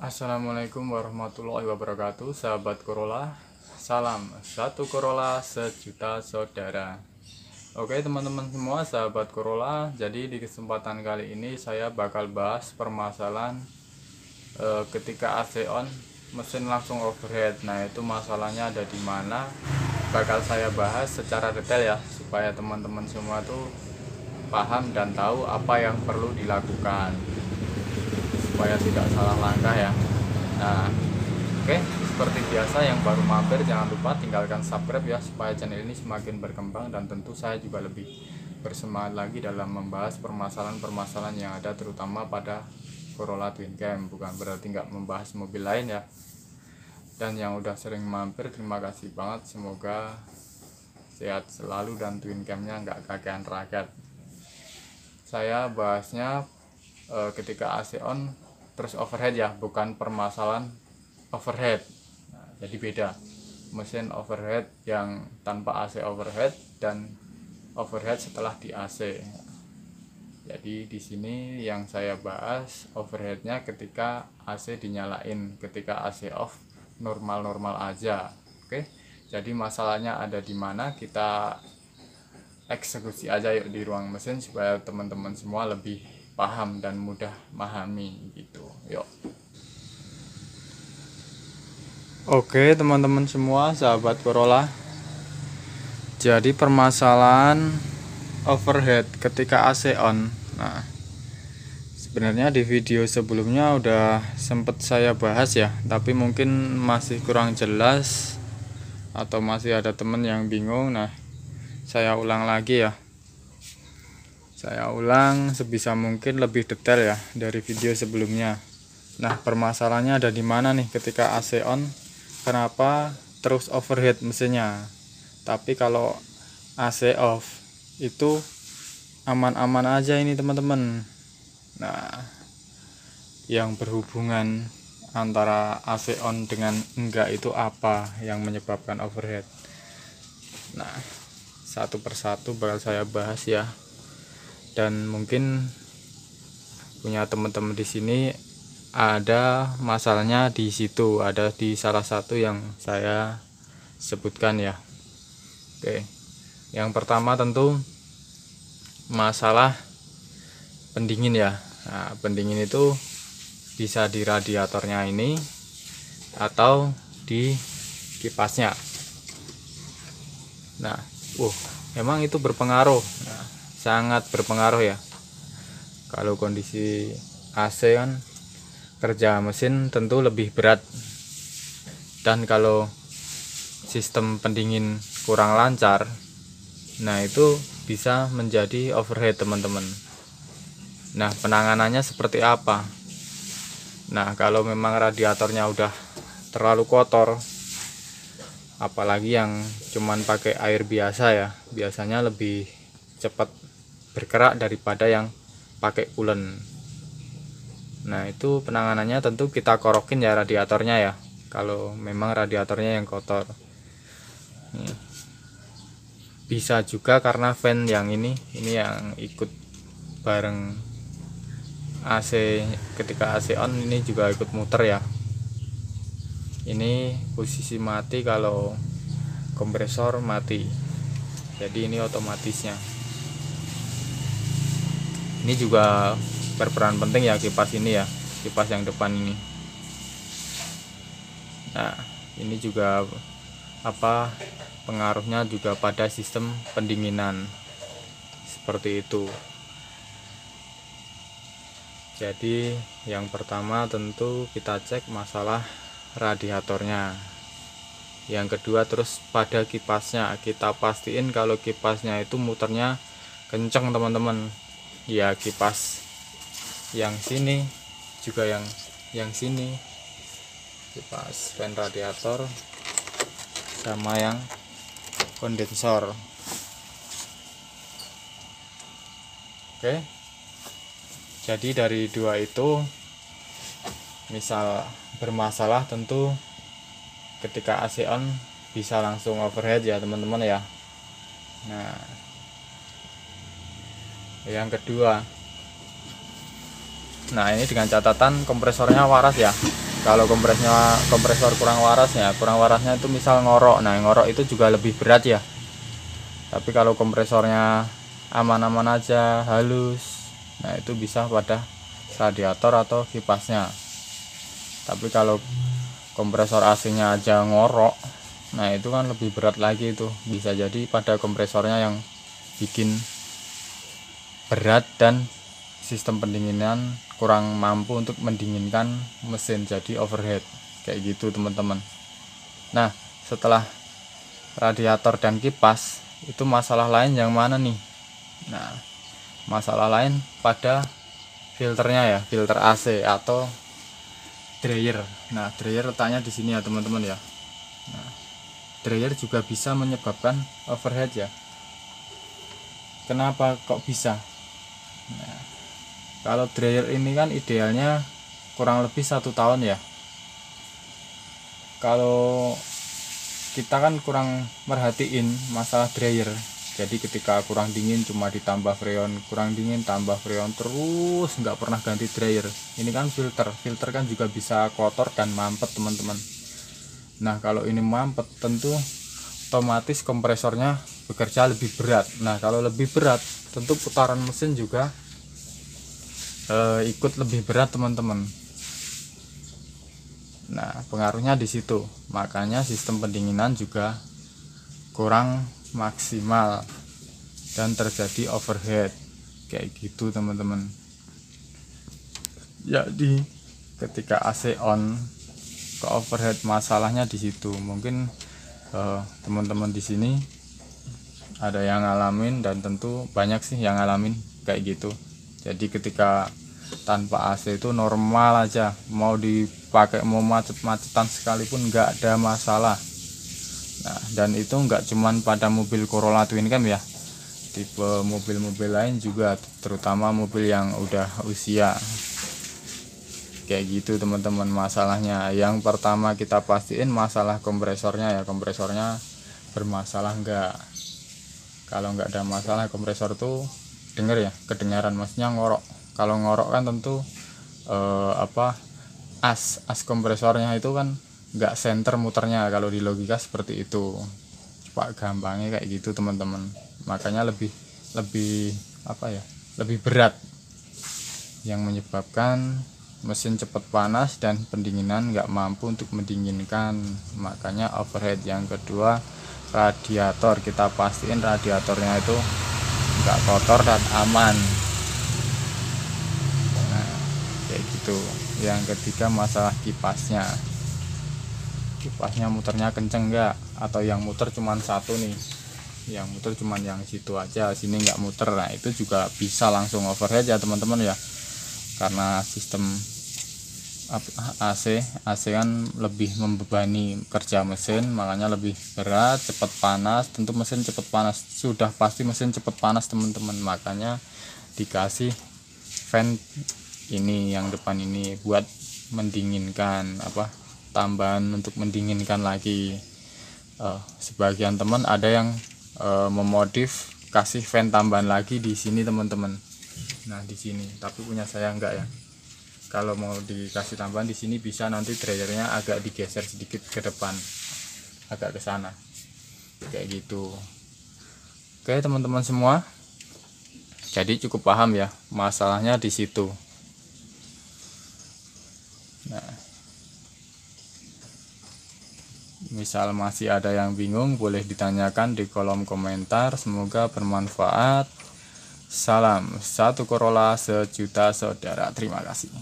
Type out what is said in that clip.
Assalamualaikum warahmatullahi wabarakatuh, sahabat Corolla. Salam satu Corolla sejuta saudara. Oke teman-teman semua, sahabat Corolla, jadi di kesempatan kali ini saya bakal bahas permasalahan ketika AC on mesin langsung overheat. Nah, itu masalahnya ada di mana, bakal saya bahas secara detail ya, supaya teman-teman semua tuh paham dan tahu apa yang perlu dilakukan supaya tidak salah langkah ya. Nah, oke, seperti biasa yang baru mampir jangan lupa tinggalkan subscribe ya, supaya channel ini semakin berkembang, dan tentu saya juga lebih bersemangat lagi dalam membahas permasalahan-permasalahan yang ada terutama pada Corolla Twin Cam. Bukan berarti nggak membahas mobil lain ya. Dan yang udah sering mampir, terima kasih banget, semoga sehat selalu dan Twin Camnya nggak kakean raket. Saya bahasnya ketika AC on terus overhead ya, bukan permasalahan overhead. Nah, jadi beda mesin overhead yang tanpa AC overhead dan overhead setelah di AC. Jadi di sini yang saya bahas overheadnya ketika AC dinyalain, ketika AC off normal-normal aja. Oke, jadi masalahnya ada di mana, kita eksekusi aja yuk di ruang mesin supaya teman-teman semua lebih paham dan mudah memahami gitu. Yuk. Oke teman-teman semua, sahabat Corolla, jadi permasalahan overhead ketika AC on. Nah, sebenarnya di video sebelumnya udah sempet saya bahas ya, tapi mungkin masih kurang jelas atau masih ada temen yang bingung. Nah, saya ulang lagi ya, saya ulang sebisa mungkin lebih detail ya dari video sebelumnya. Nah, permasalahannya ada di mana nih ketika AC on, kenapa terus overheat mesinnya, tapi kalau AC off itu aman-aman aja ini teman-teman. Nah, yang berhubungan antara AC on dengan enggak itu apa yang menyebabkan overheat? Nah, satu persatu bakal saya bahas ya. Dan mungkin punya teman-teman di sini ada masalahnya di situ, ada di salah satu yang saya sebutkan ya. Oke, yang pertama tentu masalah pendingin ya. Nah, pendingin itu bisa di radiatornya ini atau di kipasnya. Nah, emang itu berpengaruh. Nah, sangat berpengaruh ya. Kalau kondisi AC kan kerja mesin tentu lebih berat, dan kalau sistem pendingin kurang lancar, nah itu bisa menjadi overheat teman-teman. Nah, penanganannya seperti apa? Nah, kalau memang radiatornya udah terlalu kotor, apalagi yang cuman pakai air biasa ya, biasanya lebih cepat bergerak daripada yang pakai coolant. Nah, itu penanganannya tentu kita korokin ya radiatornya ya, kalau memang radiatornya yang kotor. Bisa juga karena fan yang ini yang ikut bareng AC, ketika AC on ini juga ikut muter ya. Ini posisi mati kalau kompresor mati, jadi ini otomatisnya. Ini juga berperan penting ya kipas ini ya, kipas yang depan ini. Nah, ini juga pengaruhnya juga pada sistem pendinginan seperti itu. Jadi yang pertama tentu kita cek masalah radiatornya. Yang kedua terus pada kipasnya, kita pastiin kalau kipasnya itu muternya kenceng teman-teman ya. Kipas yang sini juga yang sini, kipas fan radiator sama yang kondensor. Oke, jadi dari dua itu misal bermasalah, tentu ketika AC on bisa langsung overheat ya teman-teman ya. Nah, yang kedua, nah ini dengan catatan kompresornya waras ya. Kalau kompresor kurang warasnya itu misal ngorok, nah ngorok itu juga lebih berat ya. Tapi kalau kompresornya aman-aman aja, halus, nah itu bisa pada radiator atau kipasnya. Tapi kalau kompresor AC-nya aja ngorok, nah itu kan lebih berat lagi, itu bisa jadi pada kompresornya yang bikin berat dan sistem pendinginan kurang mampu untuk mendinginkan mesin, jadi overheat kayak gitu teman-teman. Nah, setelah radiator dan kipas, itu masalah lain yang mana nih? Nah, masalah lain pada filternya ya, filter AC atau dryer. Nah, dryer letaknya di sini ya teman-teman ya. Nah, dryer juga bisa menyebabkan overheat ya. Kenapa kok bisa? Nah, kalau dryer ini kan idealnya kurang lebih 1 tahun ya. Kalau kita kan kurang merhatiin masalah dryer, jadi ketika kurang dingin cuma ditambah freon, kurang dingin tambah freon terus, nggak pernah ganti dryer. Ini kan filter kan juga bisa kotor dan mampet teman-teman. Nah, kalau ini mampet tentu otomatis kompresornya bekerja lebih berat. Nah, kalau lebih berat tentu putaran mesin juga ikut lebih berat teman-teman. Nah, pengaruhnya di situ. Makanya sistem pendinginan juga kurang maksimal dan terjadi overheat kayak gitu teman-teman. Jadi ketika AC on ke overheat, masalahnya di situ. Mungkin teman-teman di sini ada yang ngalamin, dan tentu banyak sih yang ngalamin kayak gitu. Jadi ketika tanpa AC itu normal aja, mau dipakai mau macet-macetan sekalipun nggak ada masalah. Nah, dan itu nggak cuman pada mobil Corolla Twin Cam ya, tipe mobil-mobil lain juga, terutama mobil yang udah usia kayak gitu teman-teman. Masalahnya yang pertama kita pastiin masalah kompresornya ya, kompresornya bermasalah enggak. Kalau nggak ada masalah kompresor tuh kedengaran, maksudnya ngorok. Kalau ngorok kan tentu as kompresornya itu kan nggak senter muternya, kalau di logika seperti itu pak, gampangnya kayak gitu teman-teman. Makanya lebih berat, yang menyebabkan mesin cepat panas dan pendinginan nggak mampu untuk mendinginkan, makanya overheat. Yang kedua, radiator, kita pastiin radiatornya itu nggak kotor dan aman. Nah, kayak gitu. Yang ketiga, masalah kipasnya muternya kenceng nggak, atau yang muter cuman satu nih, yang muter cuman yang situ aja, sini nggak muter. Nah, itu juga bisa langsung overheat ya teman-teman ya, karena sistem AC kan lebih membebani kerja mesin, makanya lebih berat, cepat panas. Tentu mesin cepat panas, sudah pasti mesin cepat panas teman-teman. Makanya dikasih fan ini yang depan ini buat mendinginkan, tambahan untuk mendinginkan lagi. Sebagian teman ada yang memodif kasih fan tambahan lagi di sini teman-teman. Nah, di sini, tapi punya saya enggak ya. Kalau mau dikasih tambahan di sini bisa, nanti dryernya agak digeser sedikit ke depan, agak ke sana kayak gitu. Oke teman-teman semua, jadi cukup paham ya masalahnya di situ. Nah, misal masih ada yang bingung, boleh ditanyakan di kolom komentar. Semoga bermanfaat. Salam satu Corolla sejuta saudara. Terima kasih.